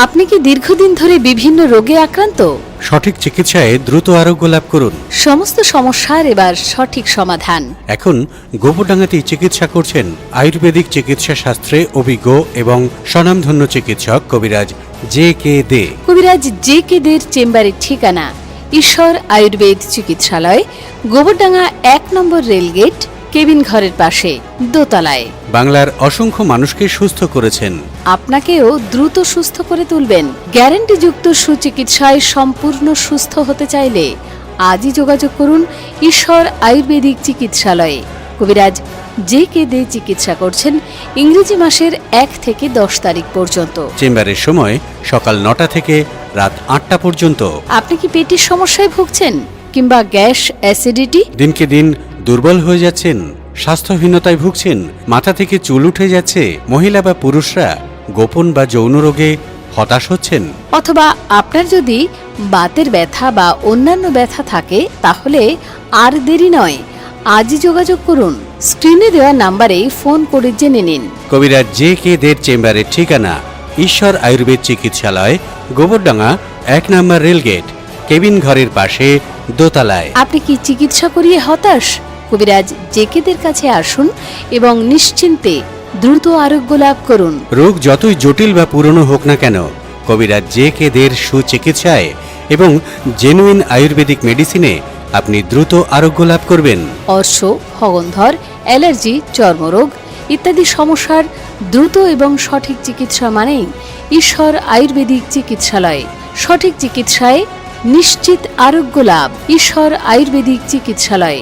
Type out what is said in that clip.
আপনি কি দীর্ঘদিন ধরে বিভিন্ন রোগে আক্রান্ত? সঠিক চিকিৎসায় দ্রুত আরোগ্য লাভ করুন। সমস্ত সমস্যার এবার সঠিক সমাধান। এখন গোবরডাঙ্গাতেই চিকিৎসা করছেন আয়ুর্বেদিক চিকিৎসা শাস্ত্রে অভিজ্ঞ এবং স্বনামধন্য চিকিৎসক কবিরাজ JK দে। কবিরাজ JK দের চেম্বারের ঠিকানা ঈশ্বর আয়ুর্বেদ চিকিৎসালয়, গোবরডাঙ্গা 1 নম্বর রেলগেট, কেবিন ঘরের পাশে, দোতলায়। বাংলার অসংখ্য মানুষকে সুস্থ করেছেন। আপনাকেও দ্রুত সুস্থ করে তুলবেন। গ্যারান্টিযুক্ত সুচিকিৎসায় সম্পূর্ণ সুস্থ হতে চাইলে আজই যোগাযোগ করুন ঈশ্বর আয়ুর্বেদিক চিকিৎসালয়ে। কবিরাজ JK দে চিকিৎসা করছেন ইংরেজি মাসের 1 থেকে 10 তারিখ পর্যন্ত। চেম্বারের সময় সকাল 9টা থেকে রাত 8টা পর্যন্ত। আপনি কি পেটের সমস্যায় ভুগছেন কিংবা গ্যাস, অ্যাসিডিটি? দিনকে দিন দুর্বল হয়ে যাচ্ছেন, স্বাস্থ্যহীনতায় ভুগছেন, মাথা থেকে চুল উঠে যাচ্ছে, মহিলা বা পুরুষরা গোপন বা যৌন রোগে হতাশ হচ্ছেন, অথবা আপনার যদি বাতের ব্যথা বা অন্যান্য ব্যথা থাকে, তাহলে আর দেরি নয়, আজই যোগাযোগ করুন। স্ক্রিনে দেওয়া নাম্বারে ফোন করে জেনে নিন। কবিরাজ JK দের চেম্বারের ঠিকানা ঈশ্বর আয়ুর্বেদ চিকিৎসালয়, গোবরডাঙ্গা 1 নম্বর রেলগেট, কেবিন ঘরের পাশে, দোতলায়। আপনি কি চিকিৎসা করিয়ে হতাশ? কবিরাজ JK দের কাছে আসুন এবং নিশ্চিন্তে দ্রুত আরোগ্য লাভ করুন। রোগ যতই জটিল বা পুরনো হোক না কেন, কবিরাজ JK দের সুচিকিৎসায় এবং জেনুইন আয়ুর্বেদিক মেডিসিনে আপনি দ্রুত আরোগ্য লাভ করবেন। অর্শ, হগন্ধর, অ্যালার্জি, চর্মরোগ ইত্যাদি সমস্যার দ্রুত এবং সঠিক চিকিৎসা মানেই ঈশ্বর আয়ুর্বেদিক চিকিৎসালয়। সঠিক চিকিৎসায় নিশ্চিত আরোগ্য লাভ। ঈশ্বর আয়ুর্বেদিক চিকিৎসালয়।